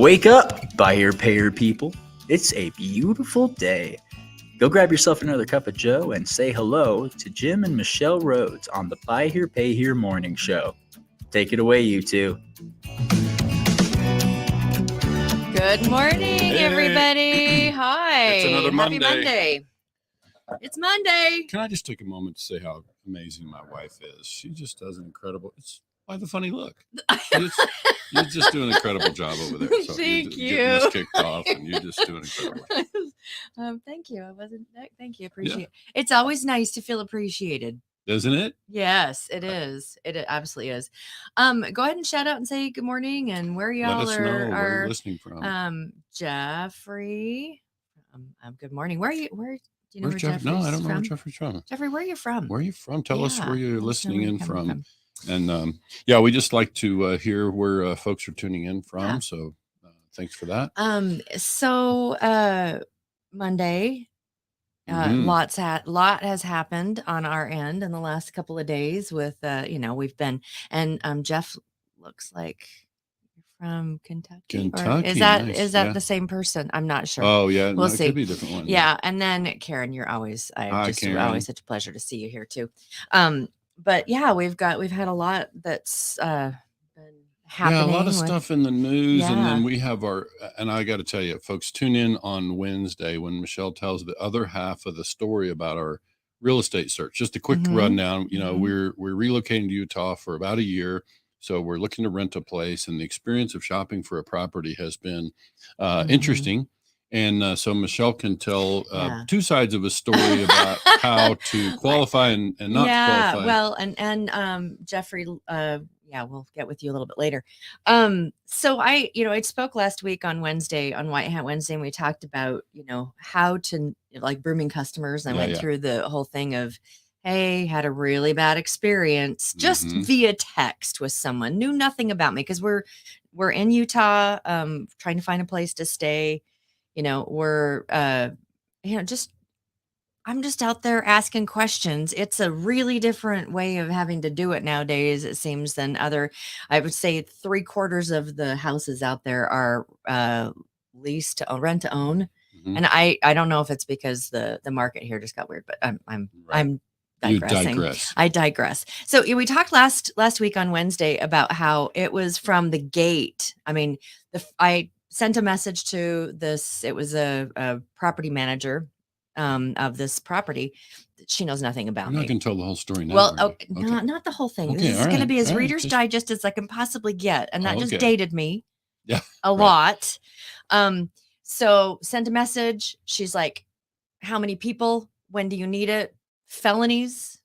Wake up, buy here, pay here people. It's a beautiful day. Go grab yourself another cup of joe and say hello to Jim and Michelle Rhoads on the Buy Here, Pay Here Morning Show. Take it away, you two. Good morning, everybody. Hi. It's another Happy Monday. Monday. It's Monday. Can I just take a moment to say how amazing my wife is? She just does an incredible. It's by the funny look. You just do an incredible job over there. So Thank you. Getting us kicked off, and you just do an incredible job. Thank you. Thank you. Appreciate it. It's always nice to feel appreciated. Isn't it? Yes, it is. It absolutely is. Go ahead and shout out and say good morning and where y'all Let us know where are you're listening from. Jeffrey. Good morning. Where are you? Where do you know Where's where Jeff? No, I don't know where Jeffrey's from. Jeffrey, where are you from? Where are you from? Tell us where you're listening in from. And we just like to hear where folks are tuning in from. Yeah. So thanks for that. Monday, lot has happened on our end in the last couple of days with, we've been, and Jeff looks like you're from Kentucky. Is that the same person? I'm not sure. Oh yeah. We'll see. It could be a different one. Yeah. And then Karen, you're always, always such a pleasure to see you here too. But yeah, we've had a lot that's been happening. Yeah, a lot of stuff in the news. And then we have and I got to tell you, folks, tune in on Wednesday when Michelle tells the other half of the story about our real estate search. Just a quick rundown. We're relocating to Utah for about a year. So we're looking to rent a place, and the experience of shopping for a property has been interesting. And so Michelle can tell two sides of a story about how to qualify and not qualify. Yeah, well, and Jeffrey, we'll get with you a little bit later. So I spoke last week on Wednesday, on White Hat Wednesday, and we talked about, how to brooming customers. I went through the whole thing of, hey, had a really bad experience just via text with someone, knew nothing about me because we're in Utah, trying to find a place to stay. I'm just out there asking questions. It's a really different way of having to do it nowadays, it seems, than I would say 3/4 of the houses out there are leased to rent to own. And I don't know if it's because the market here just got weird, but I'm digressing. I digress. So we talked last week on Wednesday about how it was from the gate. I mean, I sent a message to this. It was a property manager of this property. She knows nothing about me. I can tell the whole story now. Well, okay. Not the whole thing. Okay, this is going to be as Reader's Digest as I can possibly get, and that just dated me a lot. So sent a message. She's like, "How many people? When do you need it? Felonies?"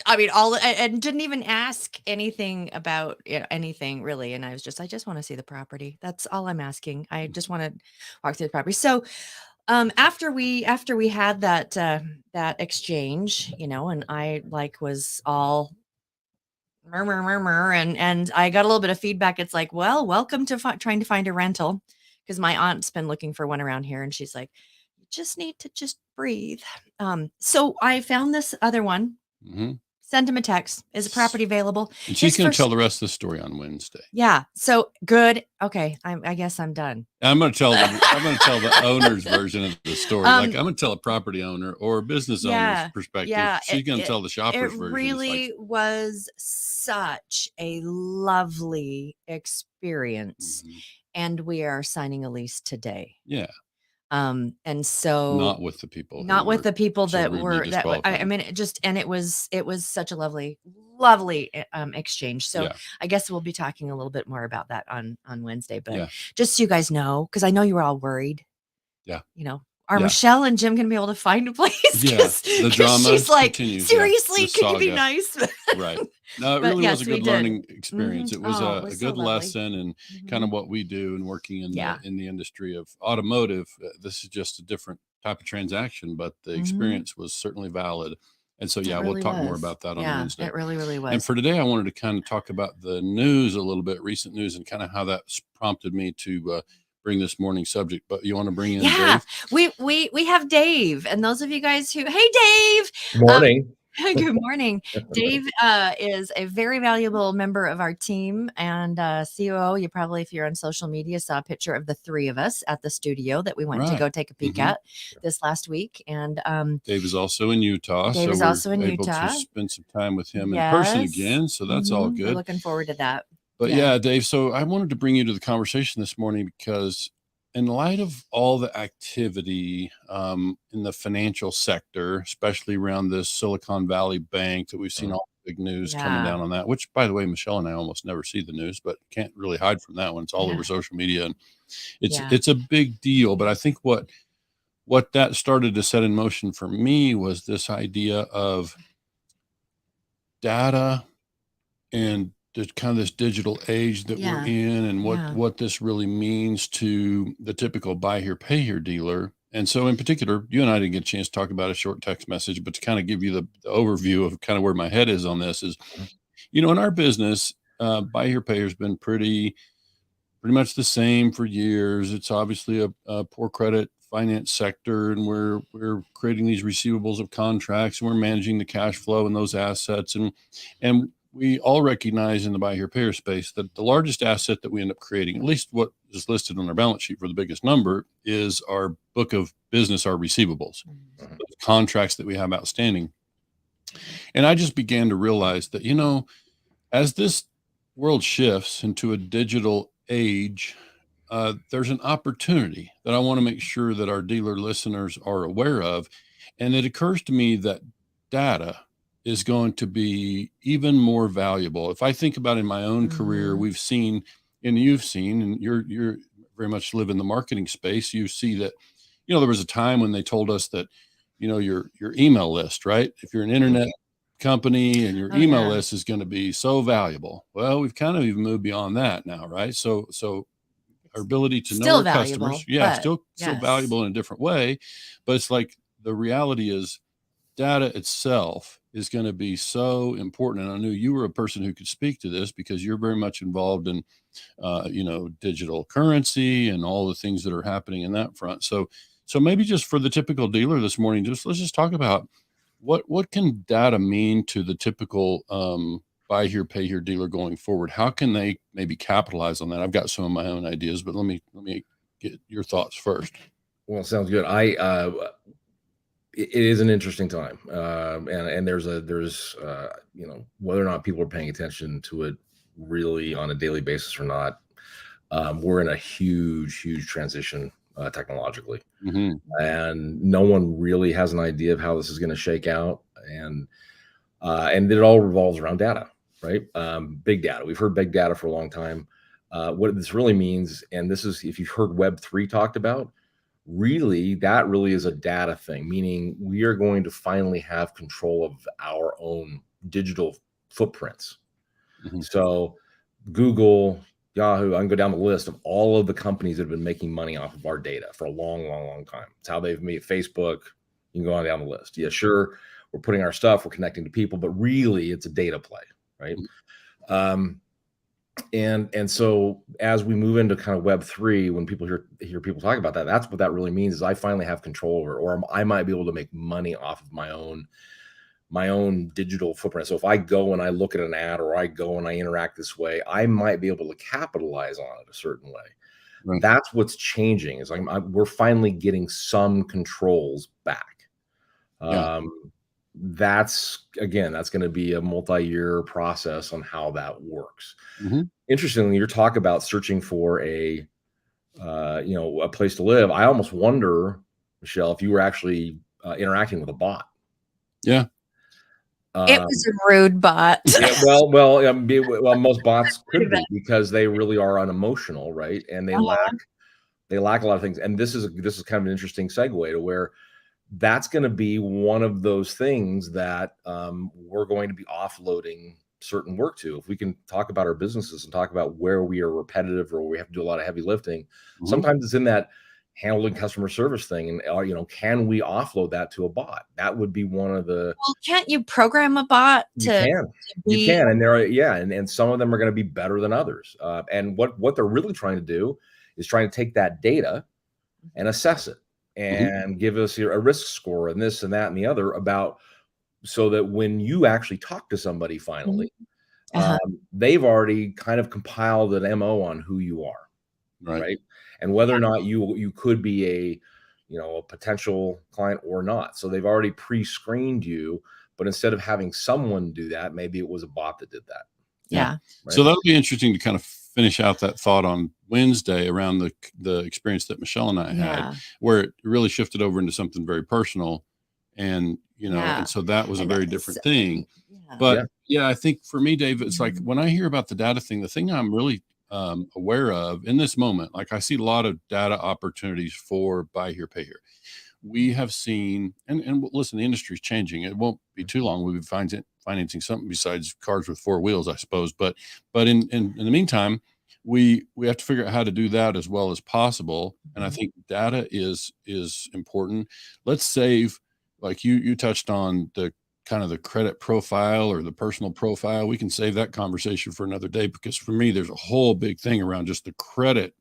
I mean, and didn't even ask anything about anything really. And I just want to see the property. That's all I'm asking. I just want to walk through the property. So, after we had that exchange, and I was all murmur, and I got a little bit of feedback. It's like, well, welcome to trying to find a rental, because my aunt's been looking for one around here, and she's like, you just need to just breathe. So I found this other one. Send him a text. Is a property available? And she's going to tell the rest of the story on Wednesday. Yeah. So good. Okay. I guess I'm done. I'm going to tell the owner's version of the story. I'm going to tell a property owner or a business owner's perspective. Yeah, she's going to tell the shopper's version. It really was such a lovely experience, and we are signing a lease today. Yeah. And so not with the people that were it was such a lovely exchange. So I guess we'll be talking a little bit more about that on Wednesday, but just so you guys know, because I know you were all worried. Yeah. Are Michelle and Jim going to be able to find a place? The drama she's like, continues. Seriously, can you be nice? Right. No, it really was a good learning experience. It was a good lesson, and kind of what we do and working in the industry of automotive. This is just a different type of transaction, but the experience was certainly valid. And so, we'll talk more about that on Wednesday. It really, really was. And for today, I wanted to kind of talk about the news a little bit, recent news, and kind of how that prompted me to bring this morning subject. But you want to bring in Dave? We have Dave, and those of you guys hey Dave, morning. Good morning. Dave is a very valuable member of our team and COO. You probably, if you're on social media, saw a picture of the three of us at the studio that we went to go take a peek at this last week. And Dave is also in Utah. Dave is also in Utah. To spend some time with him in person again. So that's all good. We're looking forward to that. But yeah, Dave, so I wanted to bring you to the conversation this morning because in light of all the activity in the financial sector, especially around this Silicon Valley Bank that we've seen all the big news coming down on that, which, by the way, Michelle and I almost never see the news, but can't really hide from that one. It's all over social media, and it's a big deal. But I think what that started to set in motion for me was this idea of data and the kind of this digital age that we're in, and what this really means to the typical buy here, pay here dealer. And so in particular, you and I didn't get a chance to talk about a short text message, but to kind of give you the overview of kind of where my head is on this is, in our business, buy here, pay here has been pretty much the same for years. It's obviously a poor credit finance sector, and we're creating these receivables of contracts, and we're managing the cash flow and those assets. And we all recognize in the buy here, pay here space that the largest asset that we end up creating, at least what is listed on our balance sheet for the biggest number, is our book of business, our receivables, the contracts that we have outstanding. And I just began to realize that, as this world shifts into a digital age, there's an opportunity that I want to make sure that our dealer listeners are aware of. And it occurs to me that data is going to be even more valuable. If I think about in my own career, we've seen, and you've seen, and you're very much live in the marketing space, you see that, there was a time when they told us that, your email list, right? If you're an internet company and your email list is going to be so valuable. Well, we've kind of even moved beyond that now, right? So our ability to know our customers, still valuable in a different way, but it's like the reality is data itself is going to be so important. And I knew you were a person who could speak to this because you're very much involved in, digital currency and all the things that are happening in that front. So maybe just for the typical dealer this morning, let's just talk about what can data mean to the typical buy here, pay here dealer going forward. How can they maybe capitalize on that? I've got some of my own ideas, but let me get your thoughts first. Well, sounds good. It is an interesting time, and there's whether or not people are paying attention to it really on a daily basis or not. We're in a huge transition technologically, and no one really has an idea of how this is going to shake out, and it all revolves around data, right? Big data. We've heard big data for a long time. What this really means, and this is if you've heard Web3 talked about. Really, that really is a data thing, meaning we are going to finally have control of our own digital footprints. So Google, Yahoo, I can go down the list of all of the companies that have been making money off of our data for a long time. It's how they've made Facebook. You can go on down the list. Yeah, sure, we're putting our stuff, we're connecting to people, but really it's a data play, right? And so as we move into kind of Web3, when people hear people talk about that, that's what that really means is I finally have control over, or I might be able to make money off of my own digital footprint. So if I go and I look at an ad, or I go and I interact this way, I might be able to capitalize on it a certain way. Right. That's what's changing is we're finally getting some controls back. That's going to be a multi-year process on how that works. Interestingly, you're talking about searching for a place to live. I almost wonder, Michelle, if you were actually interacting with a bot. It was a rude bot. Most bots could be because they really are unemotional, right? And they lack a lot of things. And this is kind of an interesting segue to where that's going to be one of those things that we're going to be offloading certain work to. If we can talk about our businesses and talk about where we are repetitive or we have to do a lot of heavy lifting, sometimes it's in that handling customer service thing. And, can we offload that to a bot? That would be one of the... Well, can't you program a bot You can. And and some of them are going to be better than others. And what they're really trying to do is trying to take that data and assess it and give us a risk score and this and that and the other about so that when you actually talk to somebody finally, Uh-huh. they've already kind of compiled an MO on who you are, right? And whether or not you could be a potential client or not. So they've already pre-screened you, but instead of having someone do that, maybe it was a bot that did that. Yeah. Right? So that'll be interesting to kind of finish out that thought on Wednesday around the experience that Michelle and I had, where it really shifted over into something very personal. And, and so that was a very different thing. But I think for me, Dave, it's like when I hear about the data thing, the thing I'm really aware of in this moment, like I see a lot of data opportunities for buy here, pay here. We have seen, and listen, the industry is changing. It won't be too long. We'll be financing something besides cars with 4 wheels, I suppose. But in the meantime, we have to figure out how to do that as well as possible. And I think data is important. Let's save, like you touched on the kind of the credit profile or the personal profile. We can save that conversation for another day, because for me, there's a whole big thing around just the credit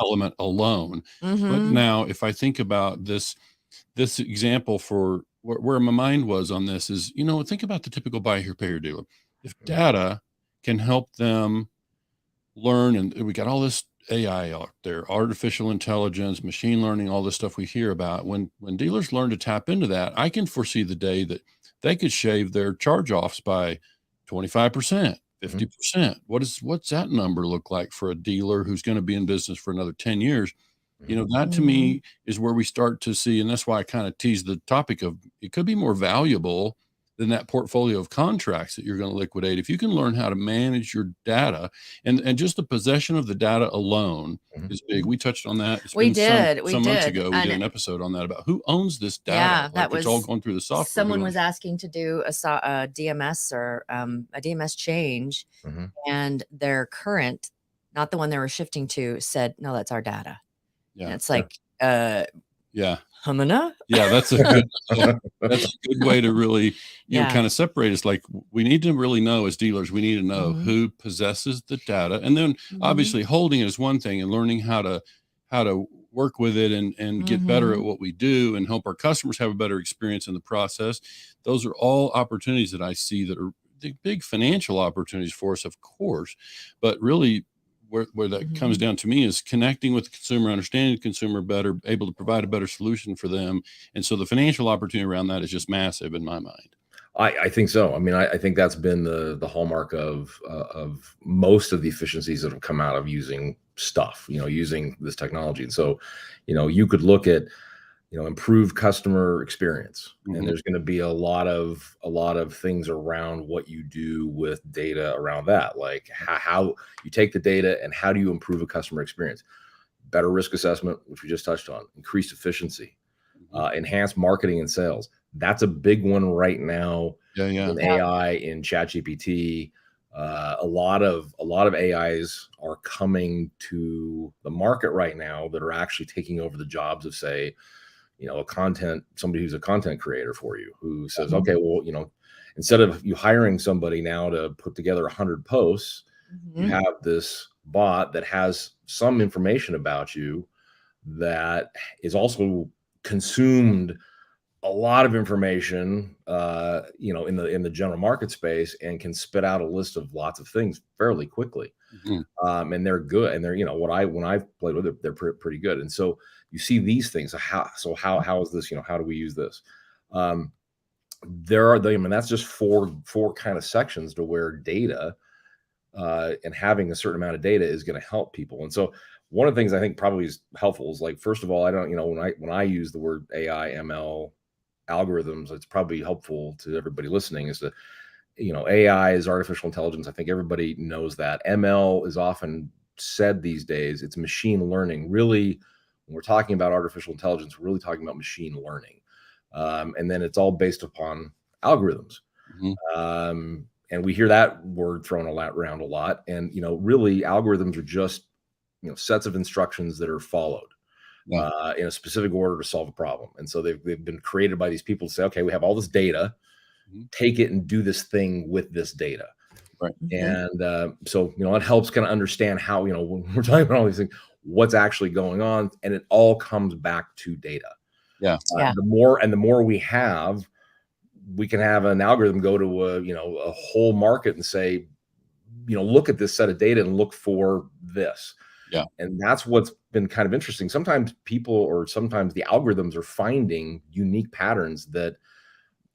element alone. But now if I think about this example for where my mind was on this is, think about the typical buy here, pay here dealer. If data can help them learn, and we got all this AI out there, artificial intelligence, machine learning, all this stuff we hear about, when dealers learn to tap into that, I can foresee the day that they could shave their charge-offs by 25%. 50%. What's that number look like for a dealer who's going to be in business for another 10 years? That to me is where we start to see, and that's why I kind of teased the topic of it could be more valuable than that portfolio of contracts that you're going to liquidate. If you can learn how to manage your data, and just the possession of the data alone is big. We touched on that. We did. Some months ago, we did an episode on that about who owns this data. Yeah, that was it's all going through the software. Someone was asking to do a DMS or a DMS change, and their current, not the one they were shifting to, said, "No, that's our data." Yeah, and it's like, Humana? Yeah, that's a good way to really, kind of separate us. Like, we need to really know as dealers, we need to know who possesses the data. And then obviously holding it is one thing, and learning how to work with it and get better at what we do and help our customers have a better experience in the process. Those are all opportunities that I see that are big financial opportunities for us, of course, but really where that comes down to me is connecting with the consumer, understanding the consumer better, able to provide a better solution for them. And so the financial opportunity around that is just massive in my mind. I think so. I mean, I think that's been the hallmark of most of the efficiencies that have come out of using stuff, using this technology. And so, you could look at, improved customer experience, and there's going to be a lot of things around what you do with data around that, like how you take the data and how do you improve a customer experience. Better risk assessment, which we just touched on, increased efficiency, enhanced marketing and sales. That's a big one right now in AI, in ChatGPT. A lot of AIs are coming to the market right now that are actually taking over the jobs of, say, somebody who's a content creator for you, who says, okay, well, instead of you hiring somebody now to put together 100 posts, you have this bot that has some information about you that is also consumed a lot of information, in the general market space, and can spit out a list of lots of things fairly quickly. And they're good. And they're, when I've played with it, they're pretty good. And so you see these things. How is this, how do we use this? That's just four kind of sections to where data, and having a certain amount of data is going to help people. And so one of the things I think probably is helpful is, like, first of all, I don't, when I use the word AI, ML, algorithms, it's probably helpful to everybody listening is that, AI is artificial intelligence. I think everybody knows that. ML is often said these days. It's machine learning. Really, when we're talking about artificial intelligence, we're really talking about machine learning. And then it's all based upon algorithms. And we hear that word thrown around a lot. And, really algorithms are just, sets of instructions that are followed in a specific order to solve a problem. And so they've been created by these people to say, okay, we have all this data, take it and do this thing with this data. Right. And so, it helps kind of understand how, when we're talking about all these things, what's actually going on. And it all comes back to data. The more we have, we can have an algorithm go to a whole market and say, look at this set of data and look for this. Yeah. And that's what's been kind of interesting. Sometimes sometimes the algorithms are finding unique patterns that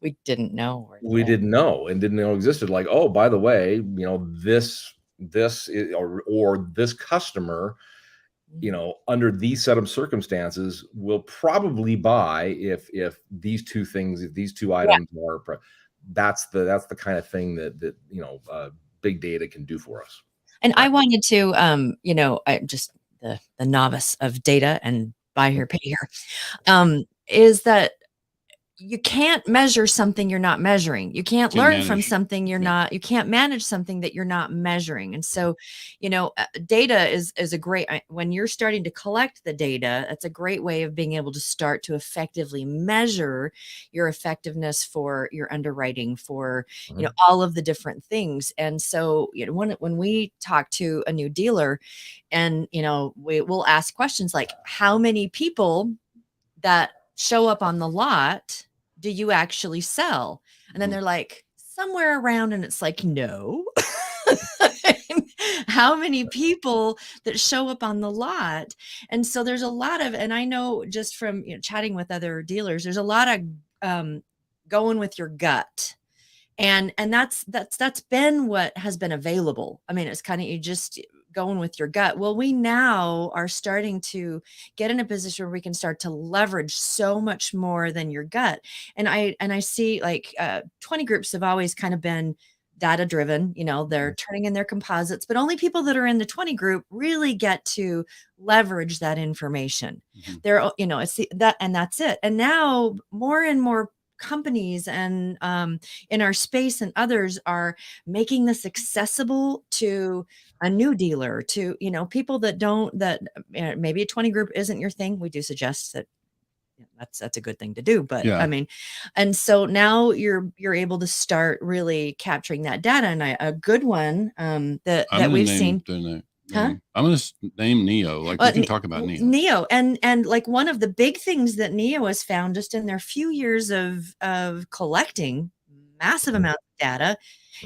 we didn't know and didn't know existed. Like, oh, by the way, this is, or this customer, under these set of circumstances will probably buy if these two items are, that's the kind of thing that big data can do for us. And I wanted to, I'm just the novice of data and buy here, pay here, is that you can't measure something you're not measuring. You can't learn from something you can't manage something that you're not measuring. And so, data is a great, when you're starting to collect the data, that's a great way of being able to start to effectively measure your effectiveness for your underwriting, for, all of the different things. And so, when we talk to a new dealer and, we will ask questions like, how many people that show up on the lot do you actually sell? And then they're like, somewhere around, and it's like, no. How many people that show up on the lot? And so there's a lot of, and I know just from chatting with other dealers, there's a lot of going with your gut. And that's been what has been available. I mean, it's kind of, you just going with your gut. Well, we now are starting to get in a position where we can start to leverage so much more than your gut. And I see like 20 groups have always kind of been data driven, they're turning in their composites, but only people that are in the 20 group really get to leverage that information. They're, it's that, and that's it. And now more and more companies and in our space and others are making this accessible to a new dealer, to people that maybe a 20 group isn't your thing. We do suggest that that's a good thing to do, but I mean, and so now you're able to start really capturing that data. And a good one that we've seen. I'm going to name Neo. Like we can talk about Neo. And like one of the big things that Neo has found just in their few years of collecting massive amounts of data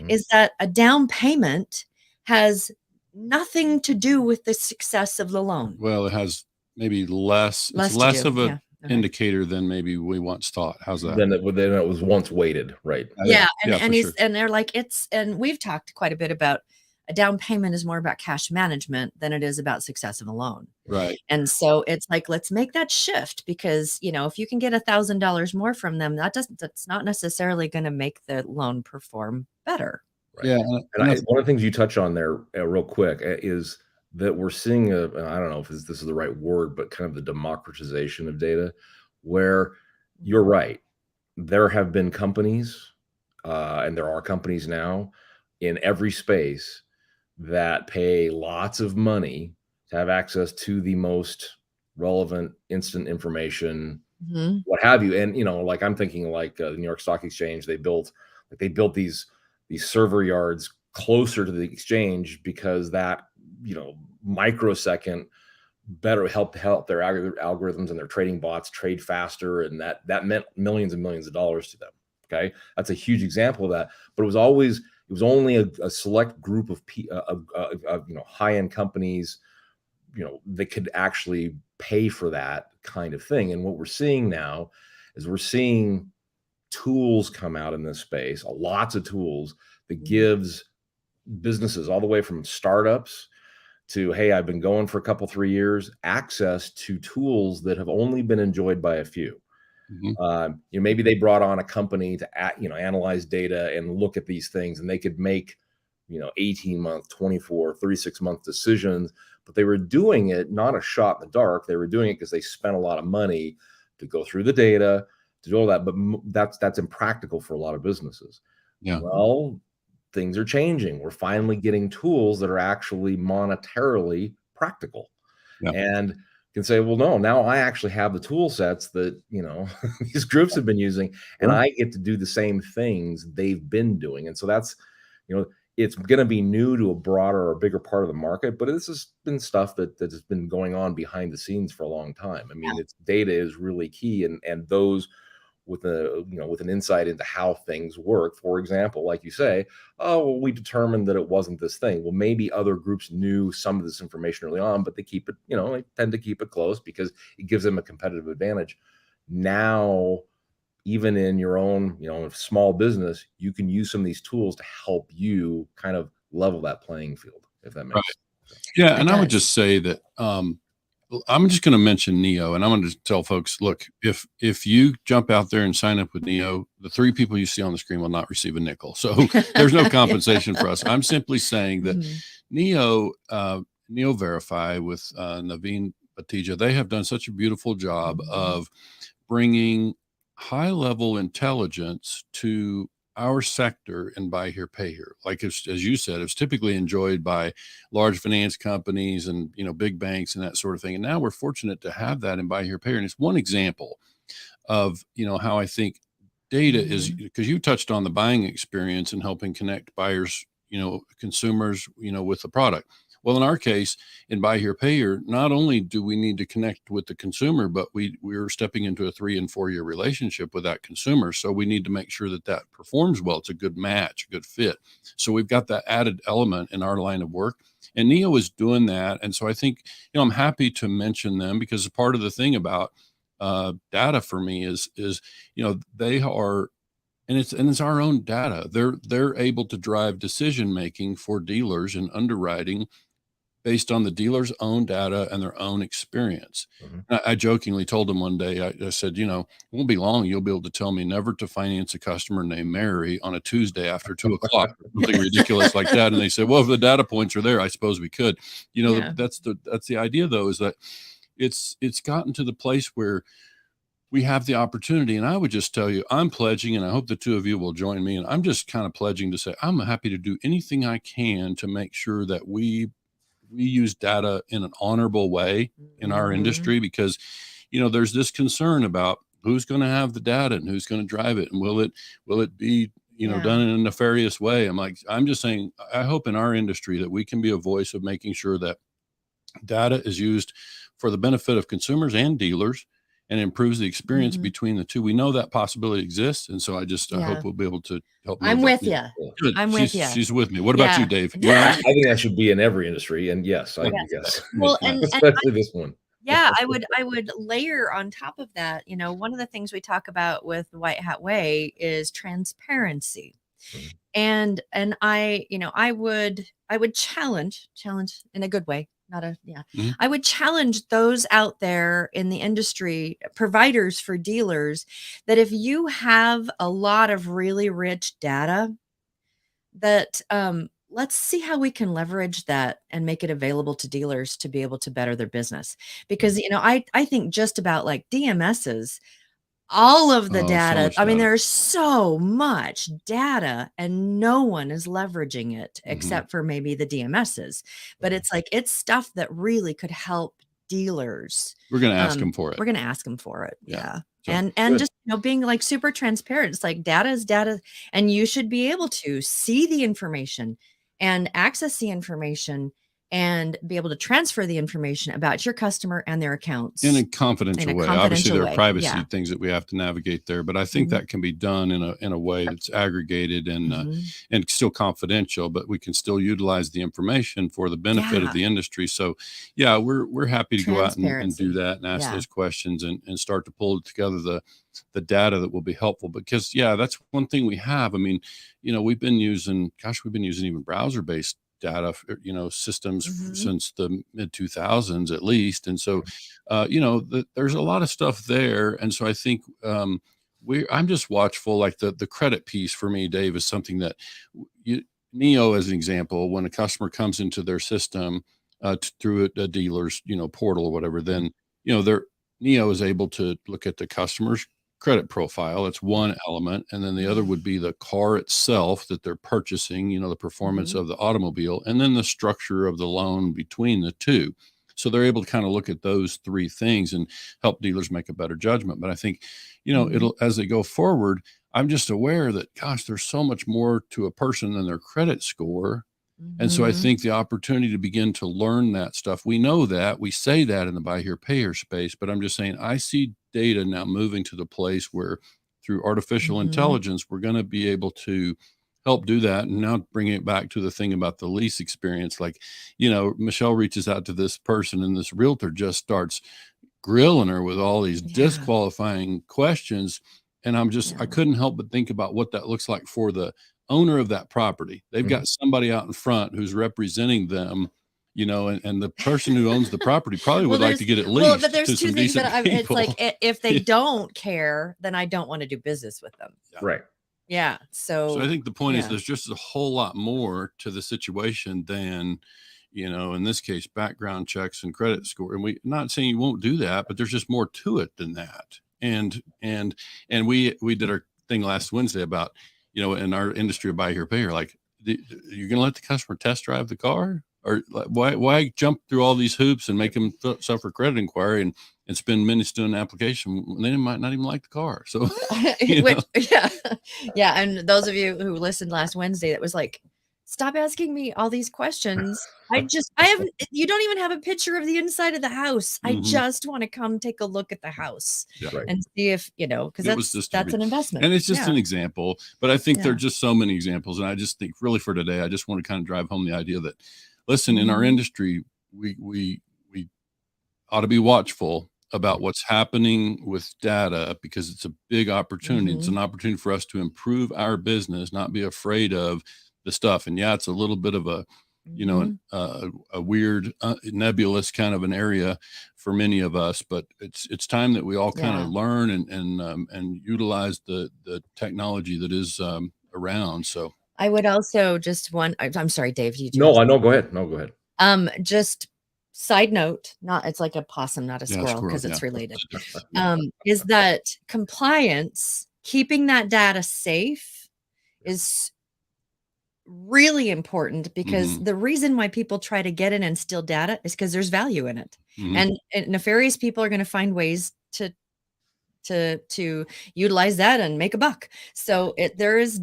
is that a down payment has nothing to do with the success of the loan. Well, it has maybe less of a indicator than maybe we once thought. How's that? Then it was once weighted, right? And they're like, and we've talked quite a bit about a down payment is more about cash management than it is about success of a loan. Right. And so it's like, let's make that shift, because, if you can get $1,000 more from them, that's not necessarily going to make the loan perform better. Right. Yeah. And one of the things you touch on there real quick is that we're seeing I don't know if this is the right word, but kind of the democratization of data, where you're right. There have been companies and there are companies now in every space that pay lots of money to have access to the most relevant instant information, what have you. And, like I'm thinking like the New York Stock Exchange, they built these server yards closer to the exchange because that, microsecond better help their algorithms and their trading bots trade faster. And that meant millions and millions of dollars to them. Okay. That's a huge example of that, but it was only a select group of high-end companies, that could actually pay for that kind of thing. And what we're seeing now is we're seeing tools come out in this space, lots of tools that gives businesses all the way from startups to, hey, I've been going for a couple, 3 years, access to tools that have only been enjoyed by a few. Maybe they brought on a company to analyze data and look at these things, and they could make 18-month, 24, 36-month decisions, but they were doing it not a shot in the dark. They were doing it because they spent a lot of money to go through the data, to do all that. But that's impractical for a lot of businesses. Yeah. Well, things are changing. We're finally getting tools that are actually monetarily practical, and can say, well, no, now I actually have the tool sets that, these groups have been using, and I get to do the same things they've been doing. And so that's, it's going to be new to a broader or bigger part of the market, but this has been stuff that has been going on behind the scenes for a long time. I mean, data is really key, and those with an insight into how things work. For example, like you say, oh, well, we determined that it wasn't this thing. Well, maybe other groups knew some of this information early on, but they keep it, they tend to keep it close because it gives them a competitive advantage. Now, even in your own, small business, you can use some of these tools to help you kind of level that playing field, if that makes sense. Yeah. And I would just say that, I'm just going to mention Neo, and I'm going to tell folks, look, if you jump out there and sign up with Neo, the 3 people you see on the screen will not receive a nickel. So there's no compensation for us. I'm simply saying that Neo Verify with Naveen Batija, they have done such a beautiful job of bringing high level intelligence to our sector and buy here, pay here. Like as you said, it's typically enjoyed by large finance companies and, big banks and that sort of thing. And now we're fortunate to have that in buy here, pay here. And it's one example of, how I think data is, because you touched on the buying experience and helping connect buyers, consumers, with the product. Well, in our case, in buy here, pay here, not only do we need to connect with the consumer, but we're stepping into a 3 and 4 year relationship with that consumer. So we need to make sure that performs well. It's a good match, a good fit. So we've got that added element in our line of work. And Neo is doing that. And so I think, I'm happy to mention them because part of the thing about data for me is, they are, and it's our own data. They're able to drive decision making for dealers and underwriting based on the dealer's own data and their own experience. I jokingly told them one day, I said, it won't be long. You'll be able to tell me never to finance a customer named Mary on a Tuesday after 2:00, something ridiculous like that. And they said, well, if the data points are there, I suppose we could. That's the idea, though, is that it's gotten to the place where we have the opportunity. And I would just tell you, I'm pledging, and I hope the 2 of you will join me. And I'm just kind of pledging to say, I'm happy to do anything I can to make sure that we use data in an honorable way in our industry, because, there's this concern about who's going to have the data and who's going to drive it. And will it be, done in a nefarious way? I'm just saying, I hope in our industry that we can be a voice of making sure that data is used for the benefit of consumers and dealers and improves the experience between the two. We know that possibility exists. And so I hope we'll be able to help. I'm with you. I'm with you. She's with me. What about you, Dave? I think that should be in every industry. And yes, I guess. Well, especially this one. Yeah, I would layer on top of that. One of the things we talk about with the White Hat Way is transparency. And I would challenge in a good way. I would challenge those out there in the industry, providers for dealers, that if you have a lot of really rich data, that let's see how we can leverage that and make it available to dealers to be able to better their business. Because, I think just about like DMSs, all of the data, there's so much data and no one is leveraging it except for maybe the DMSs. But it's like, it's stuff that really could help dealers. We're going to ask them for it. We're going to ask them for it. Yeah. So, and just, being like super transparent. It's like data is data, and you should be able to see the information and access the information and be able to transfer the information about your customer and their accounts in a confidential way. Obviously, there are privacy things that we have to navigate there, but I think that can be done in a way that's aggregated and still confidential, but we can still utilize the information for the benefit of the industry. So, we're happy to go out and do that and ask those questions and start to pull together the data that will be helpful, because that's one thing we have. We've been using even browser-based data, systems since the mid 2000s at least. And so, there's a lot of stuff there. And so I think, I'm just watchful, like the credit piece for me, Dave, is something that Neo, as an example, when a customer comes into their system, through a dealer's, portal or whatever, then, Neo is able to look at the customer's credit profile. That's one element. And then the other would be the car itself that they're purchasing, the performance of the automobile, and then the structure of the loan between the two. So they're able to kind of look at those 3 things and help dealers make a better judgment. But I think, it'll, as they go forward, I'm just aware that, gosh, there's so much more to a person than their credit score. And so I think the opportunity to begin to learn that stuff, we know that, we say that in the buy here, pay here space, but I'm just saying, I see data now moving to the place where through artificial intelligence, we're going to be able to help do that. And now bringing it back to the thing about the lease experience, like, Michelle reaches out to this person and this realtor just starts grilling her with all these disqualifying questions. And I couldn't help but think about what that looks like for the owner of that property. They've got somebody out in front who's representing them, and the person who owns the property probably would like to get it leased. Well, but there's two things that it's like, if they don't care, then I don't want to do business with them. Right. Yeah. So I think the point is there's just a whole lot more to the situation than, in this case, background checks and credit score. And we're not saying you won't do that, but there's just more to it than that. And we did our thing last Wednesday about, in our industry of buy here, pay here, like, you're going to let the customer test drive the car? Or why jump through all these hoops and make them suffer credit inquiry and spend minutes doing an application when they might not even like the car? So, yeah. And those of you who listened last Wednesday, that was like, stop asking me all these questions. You don't even have a picture of the inside of the house. I just want to come take a look at the house and see if, because that's an investment. And it's just an example, but I think there are just so many examples. And I just think really for today, I just want to kind of drive home the idea that, listen, in our industry, we ought to be watchful about what's happening with data, because it's a big opportunity. It's an opportunity for us to improve our business, not be afraid of the stuff. And it's a little bit of a weird, nebulous kind of an area for many of us, but it's time that we all kind of learn and utilize the technology that is around. So I would also I'm sorry, Dave. No, go ahead. No, go ahead. Just side note, it's like a possum, not a squirrel, because it's related. Is that compliance, keeping that data safe, is really important, because the reason why people try to get in and steal data is because there's value in it. And nefarious people are going to find ways to utilize that and make a buck. So there is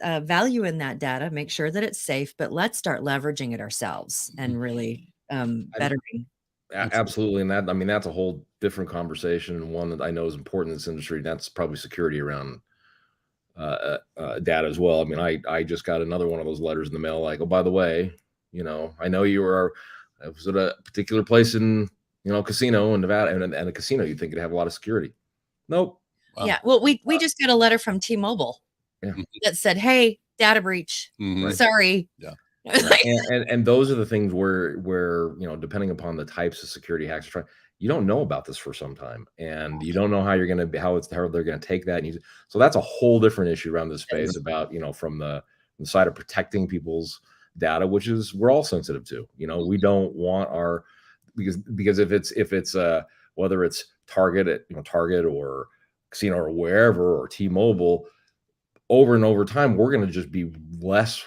value in that data. Make sure that it's safe, but let's start leveraging it ourselves and really bettering. Absolutely. And that's a whole different conversation, and one that I know is important in this industry. And that's probably security around data as well. I mean, I just got another one of those letters in the mail, like, oh, by the way, I know I was at a particular place in, casino in Nevada, and a casino, you'd think it'd have a lot of security. Nope. Wow. Yeah. Well, we just got a letter from T-Mobile that said, hey, data breach. Sorry. Yeah. and those are the things where depending upon the types of security hacks you don't know about this for some time, and you don't know how you're going to be, how they're going to take that and use it. So that's a whole different issue around this space about, from the side of protecting people's data, which is we're all sensitive to. We don't want because if it's whether it's Target or casino or wherever, or T-Mobile, over and over time, we're going to just be less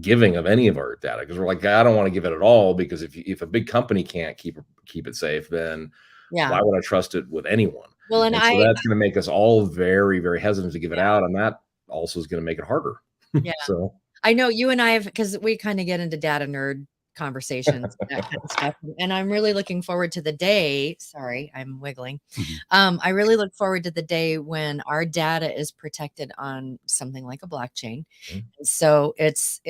giving of any of our data, because we're like, I don't want to give it at all, because if a big company can't keep it safe, then why would I trust it with anyone? Well, and so that's going to make us all very, very hesitant to give it out, and that also is going to make it harder. Yeah. So I know you and I have, because we kind of get into data nerd conversations, that kind of stuff, and I'm really looking forward to the day. Sorry, I'm wiggling. I really look forward to the day when our data is protected on something like a blockchain. So it's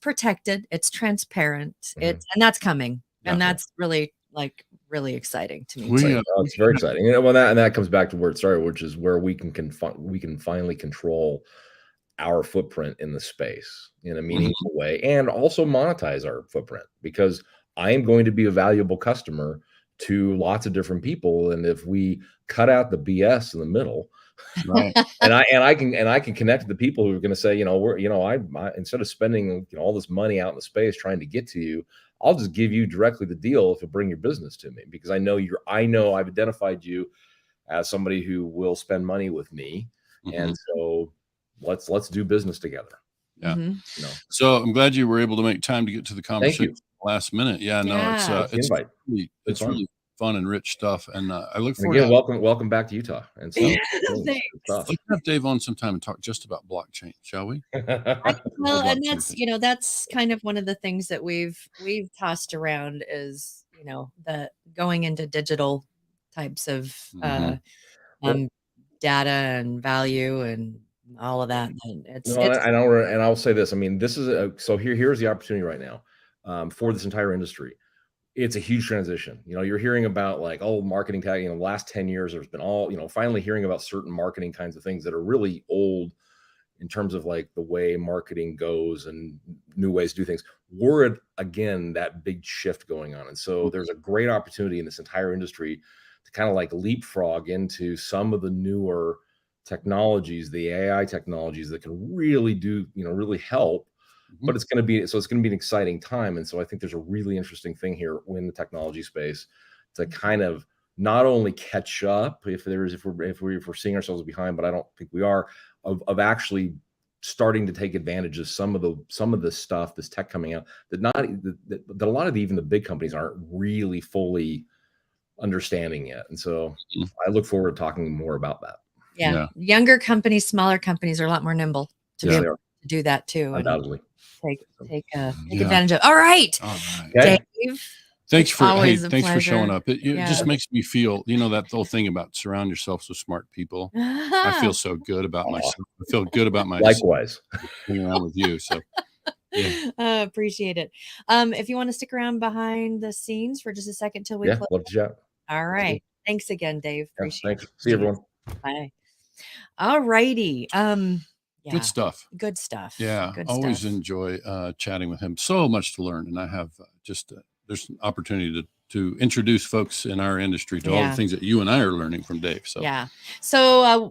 protected, it's transparent, and that's coming, and that's really exciting to me. It's very exciting. And that comes back to where it started, which is where we can finally control our footprint in the space in a meaningful way, and also monetize our footprint, because I am going to be a valuable customer to lots of different people. And if we cut out the BS in the middle, right, and I can connect to the people who are going to say, I instead of spending all this money out in the space trying to get to you, I'll just give you directly the deal if you bring your business to me, because I know I've identified you as somebody who will spend money with me. And so let's do business together. Yeah. So I'm glad you were able to make time to get to the conversation last minute. It's really fun and rich stuff. And I look forward to welcome back to Utah. And so let's have Dave on sometime and talk just about blockchain, shall we? Well, and that's kind of one of the things that we've tossed around is, the going into digital types of data and value and all of that. And I'll say this. I mean, this is so here's the opportunity right now for this entire industry. It's a huge transition. You're hearing about like, marketing tag, the last 10 years, there's been finally hearing about certain marketing kinds of things that are really old in terms of like the way marketing goes and new ways to do things. We're at, again, that big shift going on. And so there's a great opportunity in this entire industry to kind of like leapfrog into some of the newer technologies, the AI technologies that can really do, really help. But it's going to be an exciting time. And so I think there's a really interesting thing here in the technology space to kind of not only catch up if we're seeing ourselves behind, but I don't think we are, of actually starting to take advantage of some of the stuff, this tech coming out that a lot of even the big companies aren't really fully understanding yet. And so I look forward to talking more about that. Yeah. Younger companies, smaller companies are a lot more nimble to be able to do that too. Undoubtedly. Take advantage of. All right. Okay. Dave. Thanks for showing up. It just makes me feel, that whole thing about surround yourself with smart people. I feel so good about myself. I feel good about myself. Likewise. Being around with you. So appreciate it. If you want to stick around behind the scenes for just a second till we close. Love to chat. All right. Thanks again, Dave. Appreciate it. Thanks. See you, everyone. Bye. All righty. Good stuff. Yeah. Always enjoy chatting with him. So much to learn. And I have there's an opportunity to introduce folks in our industry to all the things that you and I are learning from Dave. So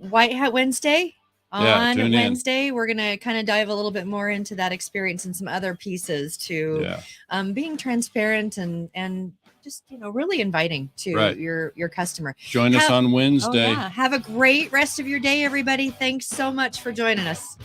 White Hat Wednesday on Wednesday, we're going to kind of dive a little bit more into that experience and some other pieces to being transparent and just, really inviting to your customer. Join us on Wednesday. Have a great rest of your day, everybody. Thanks so much for joining us.